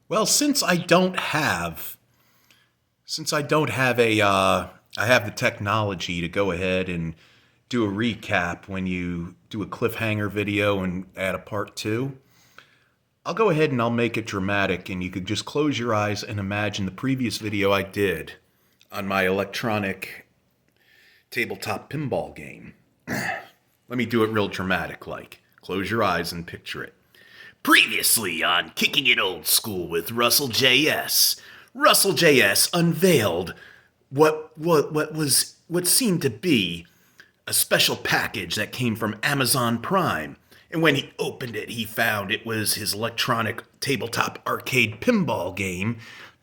Well, since I don't have I have the technology to go ahead and do a recap when you do a cliffhanger video and add a part two. I'll go ahead and I'll make it dramatic, and you could just close your eyes and imagine the previous video I did on my electronic tabletop pinball game. Let me do it real dramatic like. Close your eyes and picture it. Previously on Kicking It Old School with Russell J.S. Russell J.S. unveiled what seemed to be a special package that came from Amazon Prime. And when he opened it, he found it was his electronic tabletop arcade pinball game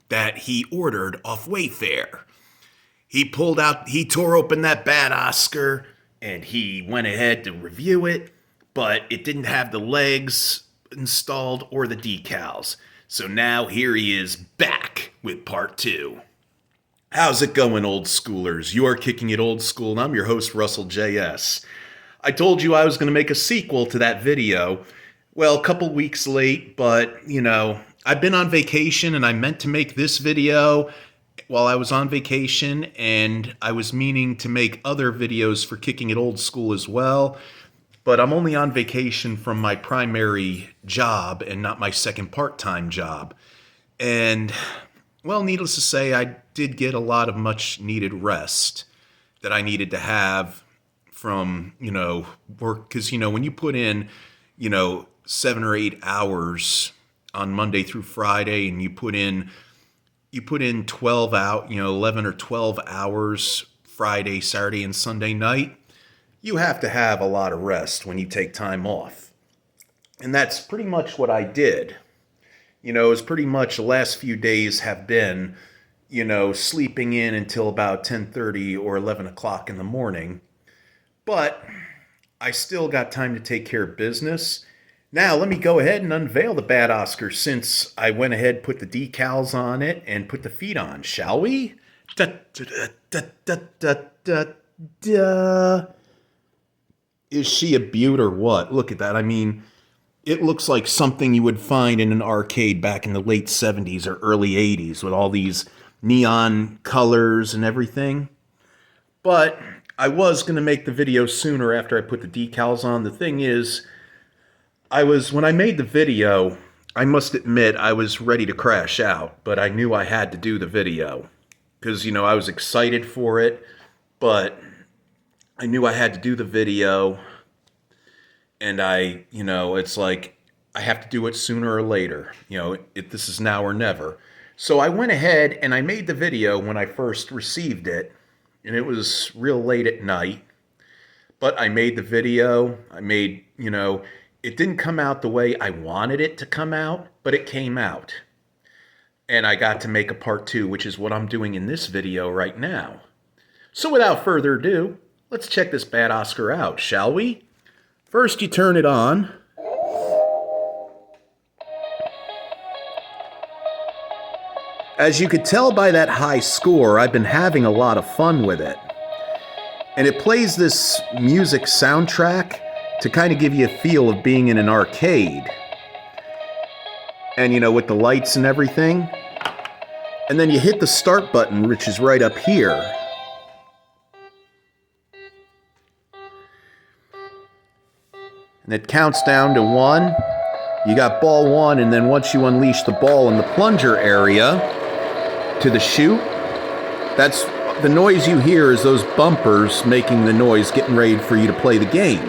that he ordered off Wayfair. He tore open that bad Oscar, and he went ahead to review it, but it didn't have the legs installed or the decals. So now here he is back with part two. How's it going, old schoolers? You are Kicking It Old School, and I'm your host, Russell J.S. I told you I was going to make a sequel to that video. Well, a couple weeks late, but, I've been on vacation, and I meant to make this video while I was on vacation, and I was meaning to make other videos for Kicking It Old School as well, but I'm only on vacation from my primary job and not my second part-time job. And, well, needless to say, I did get a lot of much-needed rest that I needed to have from, work. Because, when you put in, 7 or 8 hours on Monday through Friday, and you put in 12 out, 11 or 12 hours Friday, Saturday, and Sunday night, you have to have a lot of rest when you take time off. And that's pretty much what I did. It's pretty much the last few days have been, sleeping in until about 10:30 or 11 o'clock in the morning. But I still got time to take care of business. Now, let me go ahead and unveil the bad Oscar, since I went ahead, put the decals on it, and put the feet on, shall we? Da, da, da, da, da, da, da. Is she a beaut or what? Look at that. I mean, it looks like something you would find in an arcade back in the late 70s or early 80s with all these neon colors and everything. But I was going to make the video sooner after I put the decals on. The thing is, when I made the video, I must admit I was ready to crash out, but I knew I had to do the video because, I was excited for it, but I knew I had to do the video, and it's like I have to do it sooner or later. This is now or never. So I went ahead and I made the video when I first received it, and it was real late at night, but I made the video. It didn't come out the way I wanted it to come out, but it came out. And I got to make a part two, which is what I'm doing in this video right now. So without further ado, let's check this bad Oscar out, shall we? First, you turn it on. As you could tell by that high score, I've been having a lot of fun with it. And it plays this music soundtrack to kind of give you a feel of being in an arcade. And with the lights and everything. And then you hit the start button, which is right up here. And it counts down to 1. You got ball 1, and then once you unleash the ball in the plunger area to the chute, that's the noise you hear is those bumpers making the noise, getting ready for you to play the game.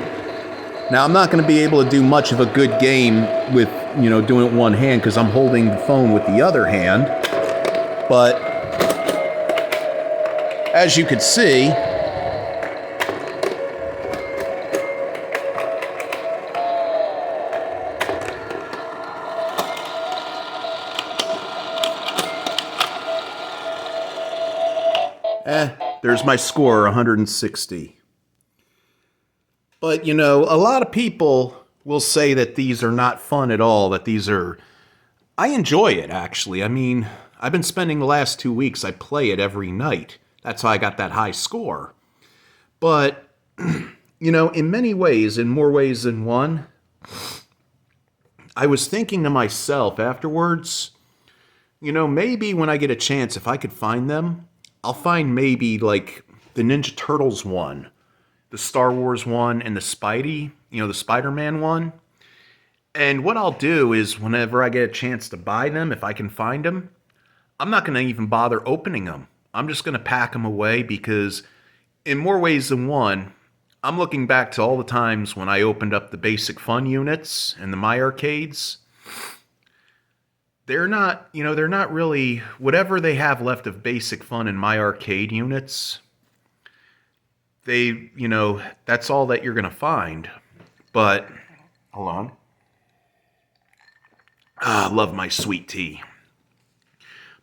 Now, I'm not going to be able to do much of a good game with, doing it one hand because I'm holding the phone with the other hand. But as you could see, there's my score, 160. But, a lot of people will say that these are not fun at all, I enjoy it, actually. I mean, I've been spending the last 2 weeks, I play it every night. That's how I got that high score. But, in many ways, in more ways than one, I was thinking to myself afterwards, Maybe when I get a chance, if I could find them, I'll find maybe like the Ninja Turtles one, the Star Wars one, and the Spidey, the Spider-Man one. And what I'll do is whenever I get a chance to buy them, if I can find them, I'm not going to even bother opening them. I'm just going to pack them away because in more ways than one, I'm looking back to all the times when I opened up the Basic Fun units and the My Arcades. They're not really, whatever they have left of Basic Fun and My Arcade units, that's all that you're going to find. But, hold on. I love my sweet tea.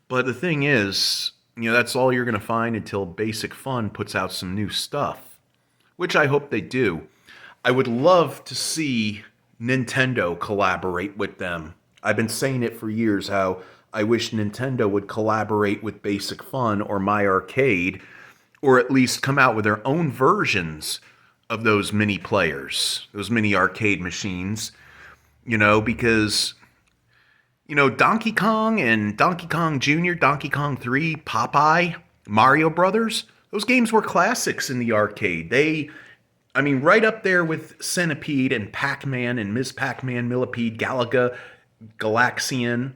But the thing is, that's all you're going to find until Basic Fun puts out some new stuff, which I hope they do. I would love to see Nintendo collaborate with them. I've been saying it for years how I wish Nintendo would collaborate with Basic Fun or My Arcade, or at least come out with their own versions of those mini players, those mini arcade machines, because Donkey Kong and Donkey Kong Jr., Donkey Kong 3, Popeye, Mario Brothers, those games were classics in the arcade. Right up there with Centipede and Pac-Man and Ms. Pac-Man, Millipede, Galaga, Galaxian,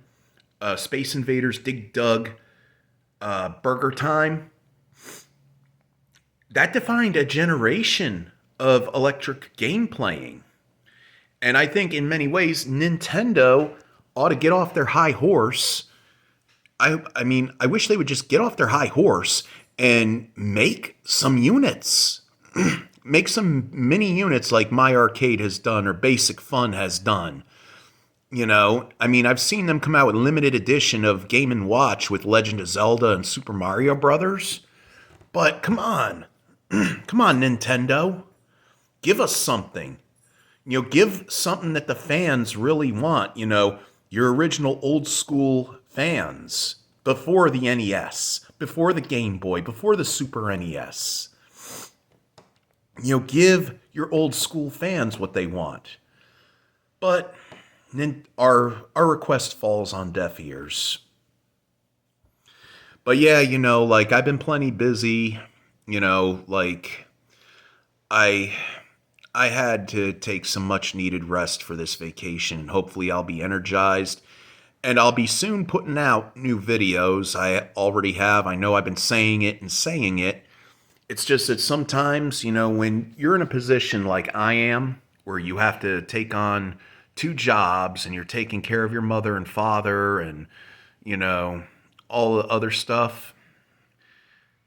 Space Invaders, Dig Dug, Burger Time. That defined a generation of electric game playing. And I think in many ways, Nintendo ought to get off their high horse. I wish they would just get off their high horse and make some units. Make some mini units like My Arcade has done or Basic Fun has done. I've seen them come out with limited edition of Game & Watch with Legend of Zelda and Super Mario Brothers. But come on. Come on, Nintendo. Give us something. Give something that the fans really want. Your original old school fans before the NES, before the Game Boy, before the Super NES. Give your old school fans what they want. But our request falls on deaf ears. But yeah, I've been plenty busy, I had to take some much needed rest for this vacation, and hopefully I'll be energized. And I'll be soon putting out new videos. I already have. I know I've been saying it and saying it. It's just that sometimes, when you're in a position like I am, where you have to take on 2 jobs and you're taking care of your mother and father and, all the other stuff,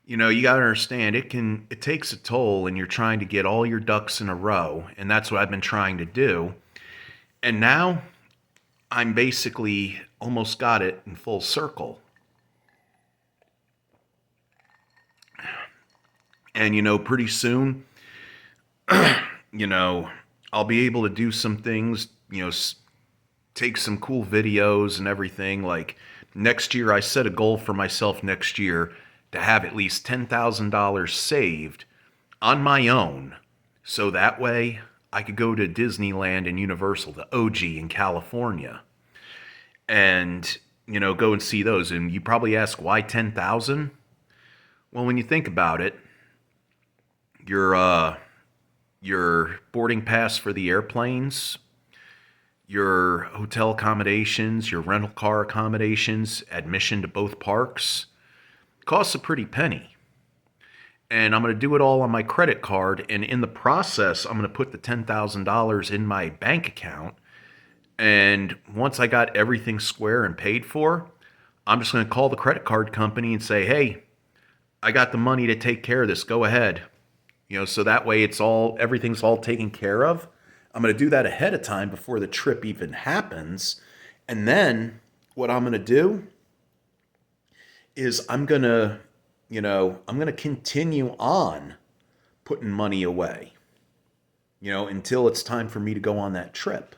you got to understand it takes a toll, and you're trying to get all your ducks in a row. And that's what I've been trying to do. And now I'm basically almost got it in full circle. And, pretty soon, I'll be able to do some things, take some cool videos and everything. Like next year, I set a goal for myself next year to have at least $10,000 saved on my own, so that way I could go to Disneyland and Universal, the OG in California, and, go and see those. And you probably ask, why 10,000? Well, when you think about it, your boarding pass for the airplanes, your hotel accommodations, your rental car accommodations, admission to both parks, costs a pretty penny. And I'm going to do it all on my credit card, and in the process, I'm going to put the $10,000 in my bank account, and once I got everything square and paid for, I'm just going to call the credit card company and say, hey, I got the money to take care of this, go ahead. So that way everything's all taken care of. I'm going to do that ahead of time before the trip even happens, and then what I'm going to do is I'm going to continue on putting money away, until it's time for me to go on that trip.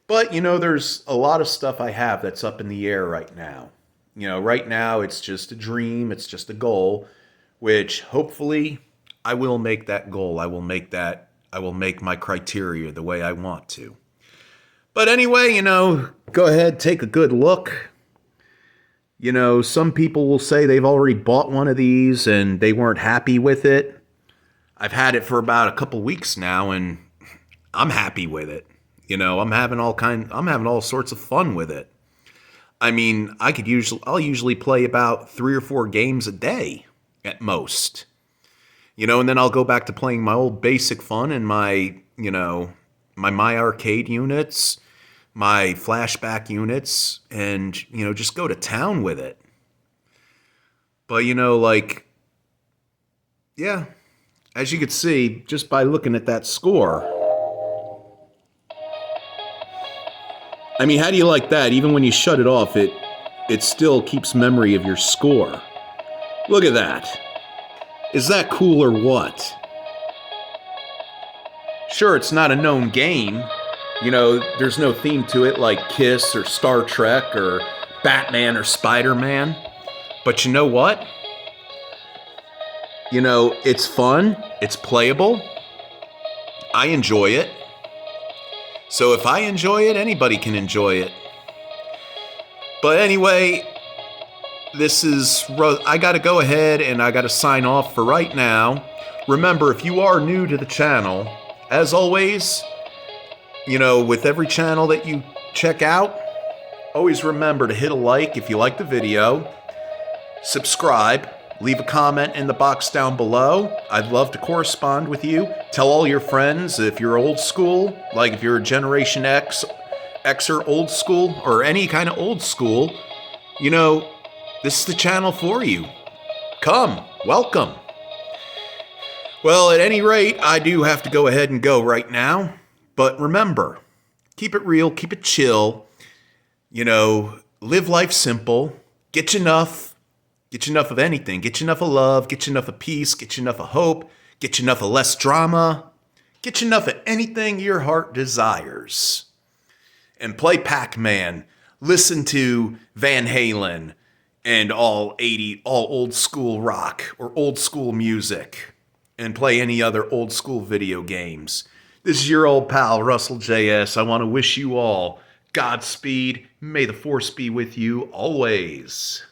But, there's a lot of stuff I have that's up in the air right now. Right now it's just a dream, it's just a goal, which hopefully I will make that goal. I will make my criteria the way I want to. But anyway, go ahead, take a good look. You know, some people will say they've already bought one of these and they weren't happy with it. I've had it for about a couple weeks now and I'm happy with it. You know, I'm having all sorts of fun with it. I mean, I'll usually play about 3 or 4 games a day at most. You know, and then I'll go back to playing my old basic fun and my arcade units, my flashback units, and, just go to town with it. But, yeah, as you can see, just by looking at that score. I mean, how do you like that? Even when you shut it off, it still keeps memory of your score. Look at that. Is that cool or what? Sure, it's not a known game. There's no theme to it like Kiss or Star Trek or Batman or Spider-Man. But you know what? It's fun. It's playable. I enjoy it. So if I enjoy it, anybody can enjoy it. But anyway, I got to go ahead and I got to sign off for right now. Remember, if you are new to the channel, as always, with every channel that you check out, always remember to hit a like if you like the video, subscribe, leave a comment in the box down below. I'd love to correspond with you. Tell all your friends if you're old school, like if you're a Generation Xer old school, or any kind of old school, this is the channel for you. Come, welcome. Well, at any rate, I do have to go ahead and go right now. But remember, keep it real, keep it chill. Live life simple. Get you enough of anything. Get you enough of love. Get you enough of peace. Get you enough of hope. Get you enough of less drama. Get you enough of anything your heart desires. And play Pac-Man. Listen to Van Halen and all old school rock or old school music. And play any other old school video games. This is your old pal, Russell J.S. I want to wish you all Godspeed. May the force be with you always.